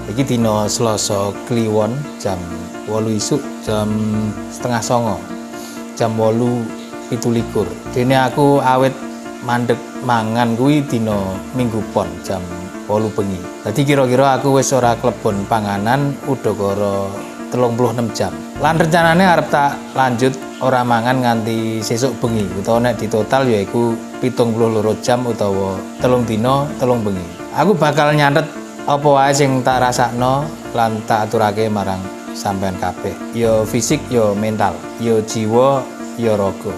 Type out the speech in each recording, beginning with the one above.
Iki dina Selasa Kliwon jam 8 isuk jam setengah 9 jam 8:17. Dene aku awet mandeg mangan kuwi dina Minggu Pon jam 8 bengi. Dadi kira-kira aku wis ora klebon panganan udakara 36 jam. Lan rencanane arep tak lanjut ora mangan nganti sesuk bengi utawa nek di total yaiku 72 jam utawa 3 dina 3 bengi. Aku bakal nyantet apa wae sing tak rasakno lan tak aturake marang sampean kabeh. Ya fisik, ya mental, ya jiwa, ya raga.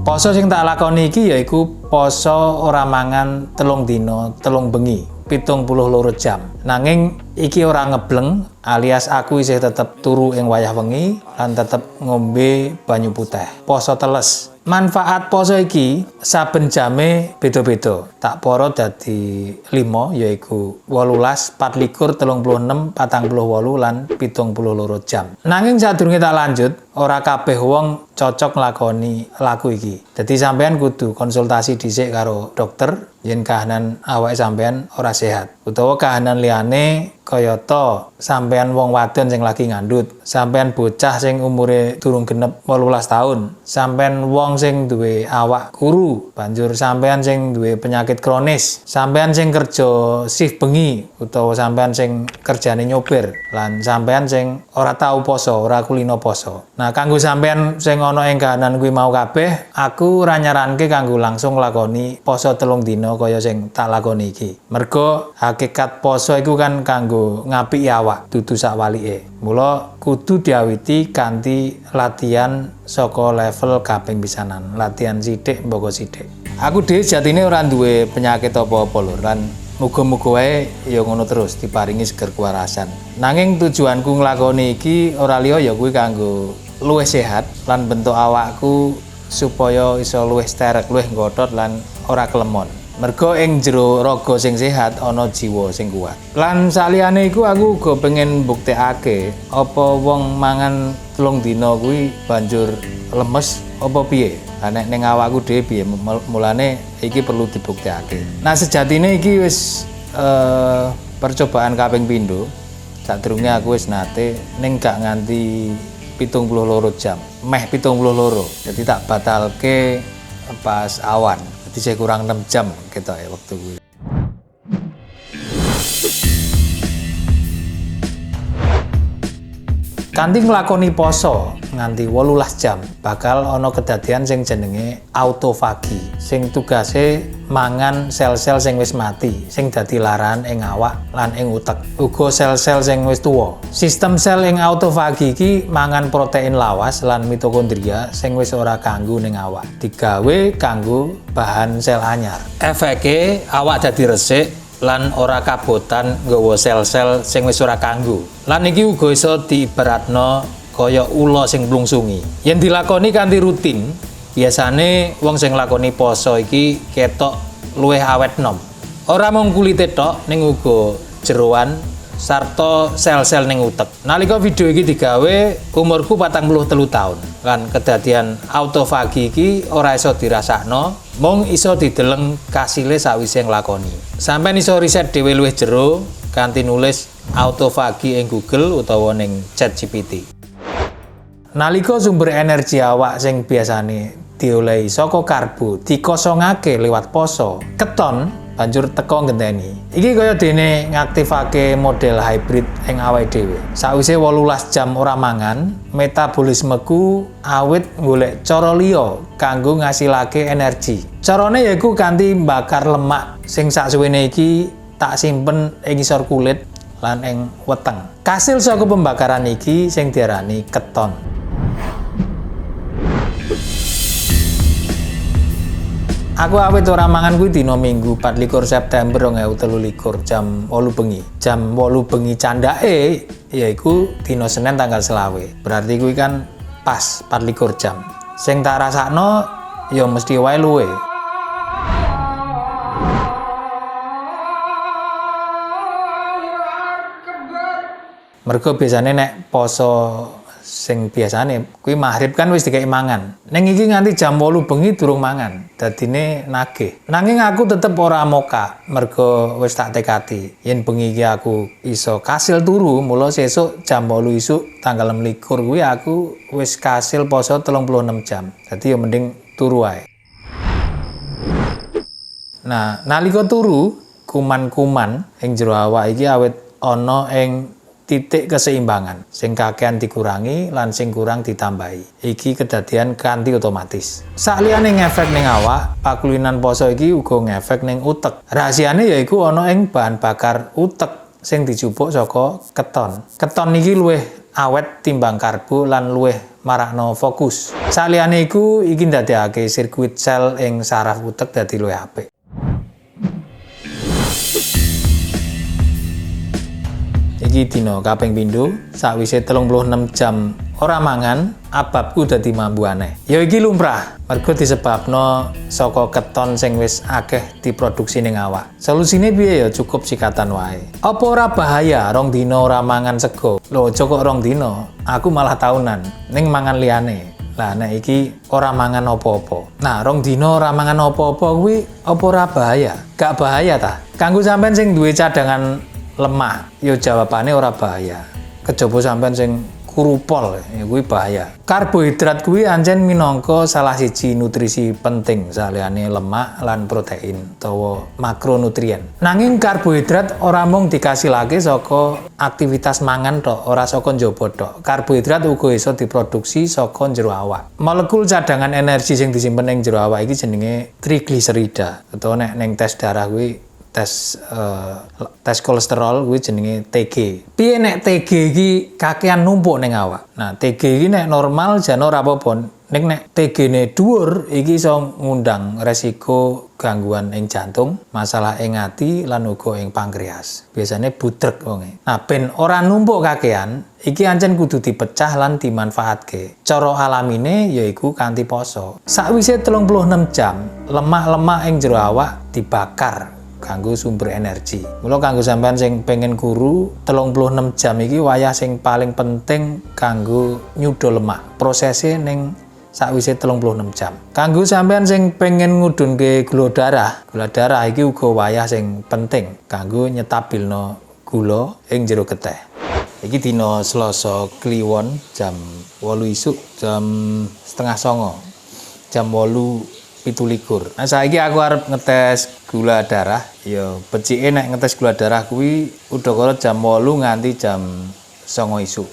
Poso sing tak lakoni iki yaiku poso ora mangan 3 dina 3 bengi 72 jam. Nanging iki ora ngebleng alias aku isih tetep turu ing wayah wengi lan tetep ngombe banyu putih. Poso teles. Manfaat poso iki saben jame beda-beda. Tak poro dadi 5 yaiku 18, 24, 36, 48 lan 72 jam. Nanging sadurunge tak lanjut, ora kabeh wong cocok nglakoni laku iki. Dadi sampean kudu konsultasi dhisik karo dokter yen kahanan awake sampean ora sehat. Utawa kahanan liyane kayata sampean wong wadon sing lagi ngandhut, sampean bocah sing umure durung genep 18 tahun, sampean wong sing duwe awak kuru, banjur sampean sing duwe penyakit kronis, sampean sing kerja shift bengi utawa sampean sing kerjane nyopir, lan sampean sing ora tau poso, ora kulino poso. Nah, kanggo sampean sing ana ing kahanan kuwi mau kabeh, aku ora nyaranke kanggo langsung lakoni poso 3 dina kaya sing tak lakoni iki. Mergo hakikat poso iku kan kanggo ngapiki awak, dudu sakwalike. Mula kudu diawiti kanthi latihan saka level kaping pisanan. Latihan sithik mboko sithik. Aku dhewe jatine ora duwe penyakit apa-apa lho, lan muga-muga wae ya ngono terus diparingi seger kewarasan. Nanging tujuanku nglakoni iki ora liya ya kuwi kanggo luwih sehat lan bentuk awakku supaya iso luwih sterek, luwih nggothot lan ora kelemon. Mergo ing jero raga sing sehat ana jiwa sing kuat. Lan saliyane iku aku uga pengen mbuktekake apa wong mangan 3 dina kuwi banjur lemes apa piye. Lah nek ning awakku dhewe piye, mulane iki perlu dibuktekake. Nah, sejatine iki wis percobaan kaping pindho. Sadurunge aku wis nate ning gak nganti 72 jam. Meh 72. Jadi tak batalke pas awan. Jadi saya kurang 6 jam ketok ya waktu kuwi. Kanthi nglakoni poso nganti 18 jam bakal ana kedadian sing jenenge autofagi sing tugase mangan sel-sel sing wis mati sing dadi larahan ing awak lan ing utek, uga sel-sel sing wis tuwa. Sistem sel ing autofagi iki mangan protein lawas lan mitokondria sing wis ora kanggo ning awak, digawe kanggo bahan sel anyar. Efeke awak dadi resik lan ora kabotan nggawa sel-sel sing wis ora kanggo. Lan iki uga iso diibaratno kaya ula sing mlungsungi. Yen dilakoni kanthi rutin, biasane wong sing nglakoni poso iki ketok luwih awet nom. Ora mung kulite tok, ning uga jeroan sarta sel-sel ning utek. Nalika video iki digawe, umurku 43 tahun. Lan kedadian autofagi iki ora iso dirasakno, mung iso dideleng kasile sawise nglakoni. Sampeyan iso riset dhewe luwih jero kanthi nulis autofagi ing Google utawa ning ChatGPT. Nalika sumber energi awak sing biasane diolehi saka karbo dikosongake lewat poso, keton banjur teko ngenteni. Iki kaya dene ngaktifake model hybrid ing awake dhewe. Sawise 18 jam ora mangan, metabolismeku awit golek cara liya kanggo ngasilake energi. Carane yaiku kanthi mbakar lemak sing saksuwene iki tak simpen ing ngisor kulit lan ing weteng. Kasil saka pembakaran iki sing diarani keton. Aku awit ora mangan kuwi dina Minggu 24 September 2023 jam 8 bengi. Jam 8 bengi candake yaiku dina Senin tanggal 20. Berarti kuwi kan pas 24 jam. Sing tak rasakno ya mesti wae luwe. Mergo biasane nek poso sing biasane kuwi maghrib kan wis dikeki mangan. Ning iki nganti jam 8 bengi durung mangan. Dadine nagih. Nanging aku tetep ora moka mergo wis tak tekati yen bengi iki aku iso kasil turu, mula sesuk jam 8 isuk tanggal 26 kuwi aku wis kasil poso 36 jam. Dadi ya mending turu wae. Nah, nalika turu, kuman-kuman ing jero awak iki awit ana ing titik keseimbangan sing kakean dikurangi lan sing kurang ditambahi. Iki kedadian kanthi otomatis. Sakliyane ngefek ning awak, pakulinan poso iki uga ngefek ning utek. Rahasiane yaiku ana ing bahan bakar utek sing dijupuk saka keton. Keton iki luwih awet timbang karbo lan luwih marakno fokus. Sakliyane iku iki ndadekake sirkuit sel ing saraf utek dadi luwih apik. Iki dina kaping pindho sakwise 36 jam ora mangan, ababku dadi mambu aneh. Ya iki lumrah, mergo disebabno saka keton sing wis akeh diproduksi ning awak. Solusine piye ya cukup sikatan wae. Apa ora bahaya rong dina ora mangan sego? Lho, aja kok rong dina, aku malah taunan ning mangan liyane. Lah nek iki ora mangan apa-apa. Nah, rong dina ora mangan apa-apa kuwi apa ora bahaya? Gak bahaya ta? Kanggo sampean sing duwe cadangan lemah, yo jawabane ora bahaya. Kejaba sampean sing kurupol, ya kuwi bahaya. Karbohidrat kuwi ancen minangka salah siji nutrisi penting saliyane lemak lan protein utawa makronutrien. Nanging karbohidrat ora mung dikasilake saka aktivitas mangan tok, ora saka njaba tok. Karbohidrat uga iso diproduksi saka njero awak. Molekul cadangan energi sing disimpen ing njero awak iki jenenge trigliserida. Utawa nek ning tes darah kuwi tes kolesterol kuwi jenenge TG. Piye nek TG iki kakean numpuk ning awak? Nah, TG iki nek normal jan ora apa-apa. Nek TG-ne dhuwur iki iso ngundang resiko gangguan ing jantung, masalah ing ati lan uga ing pankreas. Biasane budreg wonge. Nah, ben ora numpuk kakean, iki ancen kudu dipecah lan dimanfaatke. Cara alamine yaiku kanthi poso. Sakwise 36 jam, lemak-lemak ing jero awak dibakar kanggo sumber energi. Mula kanggo sampean sing pengen guru 36 jam iki wayah sing paling penting kanggo nyudo lemak. Prosese ning sakwise 36 jam. Kanggo sampean sing pengen ngudhunke gula darah iki uga wayah sing penting kanggo nyetabilno gula ing jero getih. Iki dina Selasa Kliwon jam 8 isuk, jam 8:30. Jam 8:17. Nah, saiki aku arep ngetes gula darah. Ya becike nek ngetes gula darah kuwi udakara jam 8 nganti jam 9 isuk.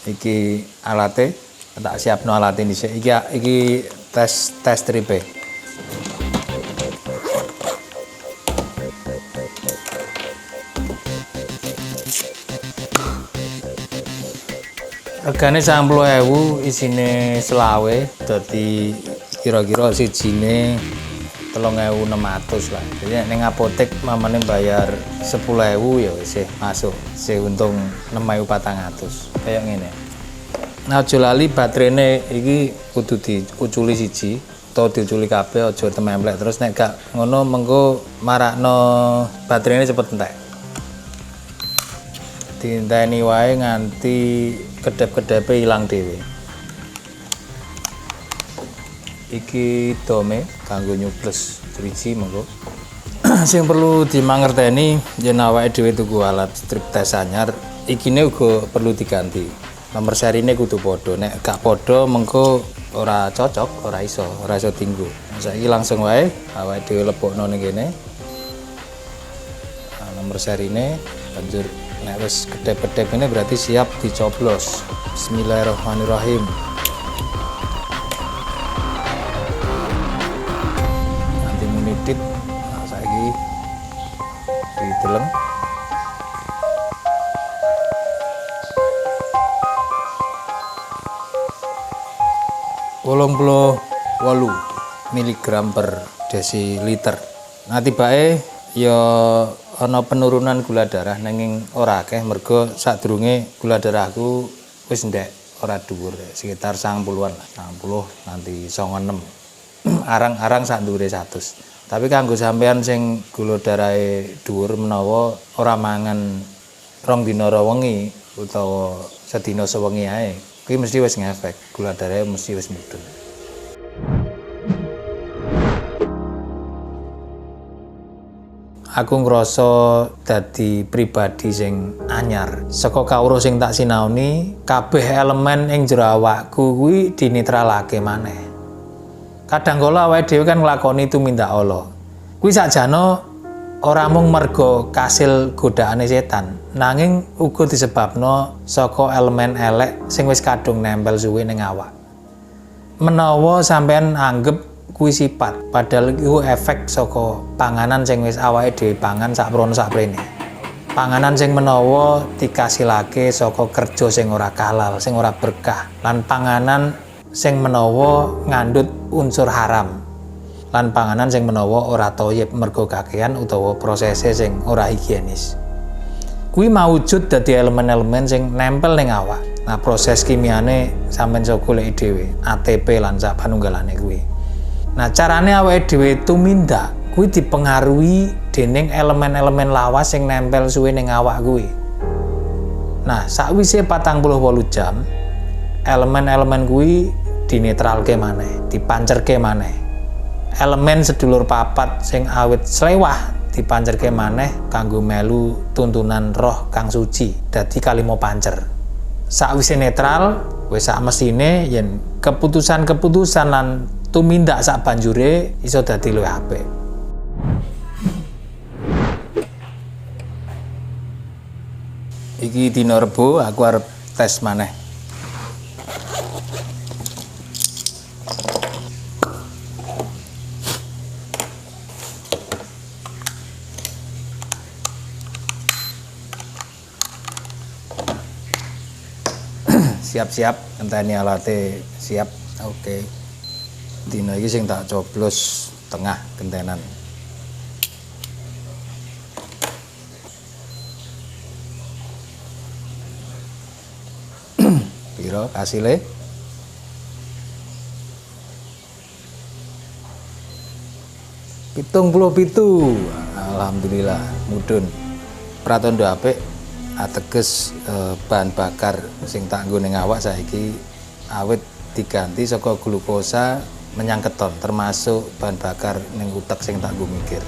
Iki alate, tak siapno alate dhisik. Iki tes stripe. Regane 90.000, isine selawe, dadi kira-kira sijine 3.600 lah. Jadi ning apotek mamane bayar 10.000 ya isih masuk. Isih untung 6.400. Kayak ngene. Nah, aja lali baterene iki kudu diuculi siji atau diuculi kabeh, aja tememplek terus nek gak ngono mengko marakno baterene cepet entek. Diinteni wae nganti kedep-kedepe ilang dhewe. Iki dome kanggo nyubles driji mengko. Sing perlu dimangerteni yen awake dhewe tuku alat strip tes anyar, ikine uga perlu diganti. Nomor serine kudu padha. Nek gak padha mengko ora cocok, ora iso tinggo. Saiki langsung wae awake dhewe lebokno ning kene. Nah, nomor serine banjur nek wis kedep-kedep ini berarti siap dicoblos. Bismillahirrahmanirrahim. Nanti munidit. Nah, saiki dideleng. Walu miligram per desiliter. Nah, tibake ya ana penurunan gula darah nanging ora akeh mergo sadurunge gula darahku wis ndek ora dhuwur sekitar 90-an lah, 90 nanti 96. Arang-arang sak dhuwure 100. Tapi kanggo sampean sing gula darahe dhuwur menawa ora mangan 2 dina wengi utawa sedina sewengi ae kuwi mesti wis ngefek, gula darah mesti wis mudhun. Aku ngrasa dadi pribadi sing anyar. Saka kawruh sing tak sinaoni, kabeh elemen ing jero awakku kuwi dinetralake maneh. Kadang kala awake dhewe kan nglakoni tumindak ala. Kuwi sakjane ora mung merga kasil godaane setan, nanging uga disebabno saka elemen elek sing wis kadung nempel suwe ning awak. Menawa sampean anggap kuwi sifat, padahal iku efek saka panganan sing wis awake dhewe pangan sakprono saprene. Panganan sing menawa dikasilake saka kerja sing ora halal, sing ora berkah, lan panganan sing menawa ngandhut unsur haram. Lan panganan sing menawa ora toyib mergo kakehan utawa prosese sing ora higienis. Kuwi maujud dadi elemen-elemen sing nempel ning awak. Nah, proses kimiane sampeyan iso goleki dhewe, ATP lan sak panunggalane kuwi. Nah, carane awake dhewe tumindak kuwi dipengaruhi dening elemen-elemen lawas sing nempel suwe ning awak kuwi. Nah, sakwise 48 jam, elemen-elemen kuwi dinetralke maneh, dipancerke maneh. Elemen sedulur papat sing awit slewah dipancerke maneh kanggo melu tuntunan roh kang suci, dadi kalimo pancer. Sakwise netral, wis sak mesine yen keputusan-keputusan lan tumindak sak banjure iso dadi luwih apik. Iki dina Rebo aku arep tes maneh. Siap-siap, enteni alate siap. Oke. Dina iki sing tak coblos tengah gentenan. Piro hasile? Pitung puluh pitu. Alhamdulillah mudhun. Pratondo apik. Ateges bahan bakar sing tak nggo ning awak saiki awit diganti saka glukosa menyang keton, termasuk bahan bakar ning utek sing tak nggo mikir.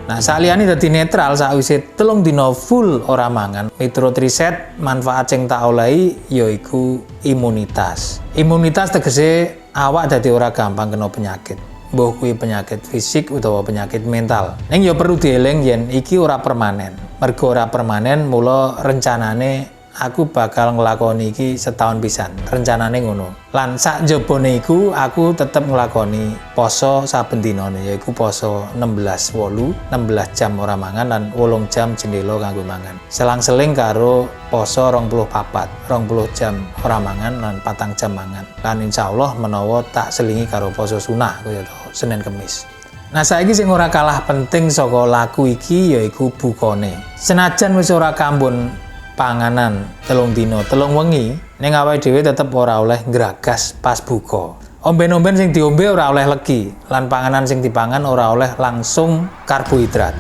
Nah, saliyane dadi netral sakwise 3 dina full ora mangan. Miturut riset, manfaat sing tak olehi yaiku imunitas. Imunitas tegese awak dadi ora gampang kena penyakit. Mbuh kuwi penyakit fisik utawa penyakit mental. Ning ya perlu dieling yen iki ora permanen. Mergo ora permanen, mula rencanane aku bakal nglakoni iki setahun pisan. Rencanane ngono. Lan sak njabane iku aku tetep nglakoni poso saben dinane, yaiku poso 16/8, 16 jam ora mangan lan 8 jam jendela kanggo mangan. Selang-seling karo poso 24, 20 jam ora mangan lan 4 jam mangan. Lan insyaallah menawa tak selingi karo poso sunah kaya to Senin Kemis. Nah, saiki sing ora kalah penting saka laku iki yaiku bukane. Senajan wis ora kambun panganan 3 dina 3 wengi, ning awake dhewe tetep ora oleh ngragas pas buka. Omben-omben sing diombe ora oleh legi, lan panganan sing dipangan ora oleh langsung karbohidrat.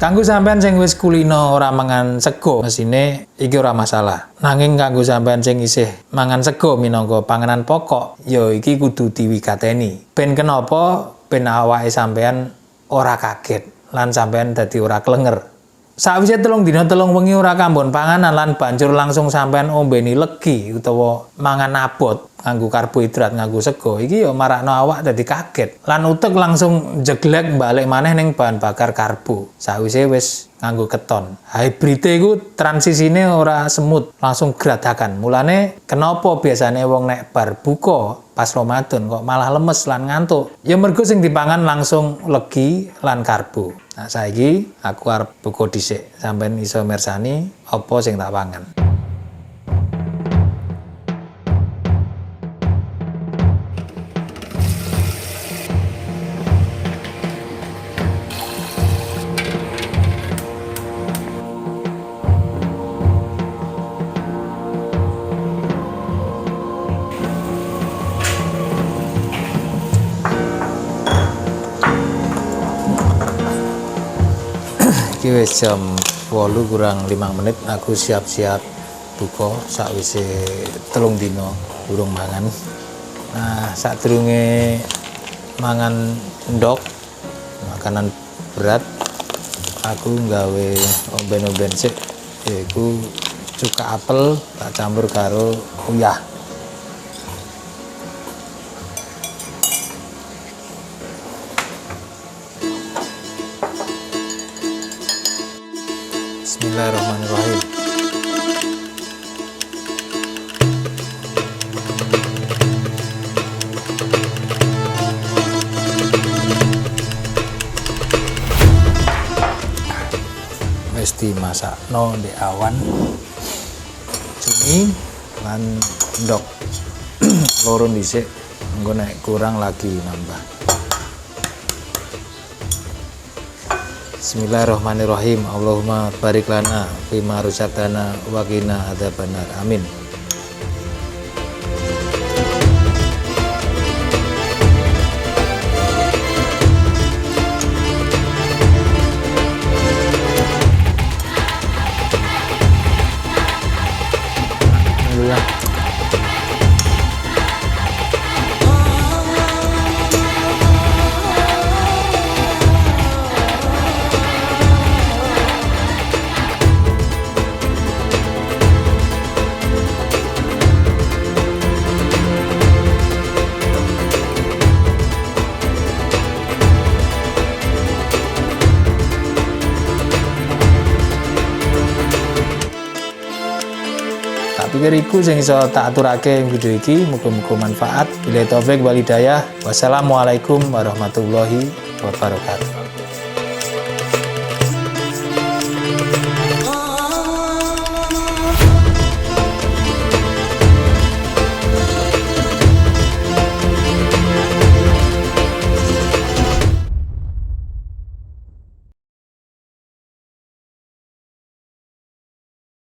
Kanggo sampean sing wis kulino ora mangan sego, mesine iki ora masalah. Nanging kanggo sampean sing isih mangan sego minangka panganan pokok, ya iki kudu diwigateni. Ben kenapa? Ben awake sampean ora kaget lan sampean dadi ora klenger. Sawise 3 dina 3 wengi ora kambon panganan lan banjur langsung sampean ombeni legi utawa mangan abot nganggo karbohidrat nganggo sego, iki ya marakno awak dadi kaget lan utek langsung jeglek balik maneh ning bahan bakar karbo sawise wis nganggo keton. Hibride iku transisine ora semut, langsung gradakan. Mulane kenapa biasane wong nek bar buka pas Ramadan kok malah lemes lan ngantuk? Ya mergo sing dipangan langsung legi lan karbo. Nah, saiki aku arep buka dhisik, sampeyan iso mirsani apa sing tak pangan. Iki wis jam 8 kurang 5 menit aku siap-siap buka sakwise 3 dino durung mangan. Nah, sadurunge mangan ndok, makanan berat, aku nggawe omben-omben sik yaiku cuka apel tak campur karo uyah. Bismillahirrahmanirrahim. Wis dimasakno ndek awan cumi lan ndok loro dhisik, engko nek kurang lagi nambah. Bismillahirrahmanirrahim. Allahumma barik lana fima razaqtana wa qina adzabannar. Amin. Alhamdulillah. Tak pikir iku sing iso tak aturake video iki, muga-muga manfaat. Billahi taufik wal hidayah. Wassalamualaikum warahmatullahi wabarakatuh.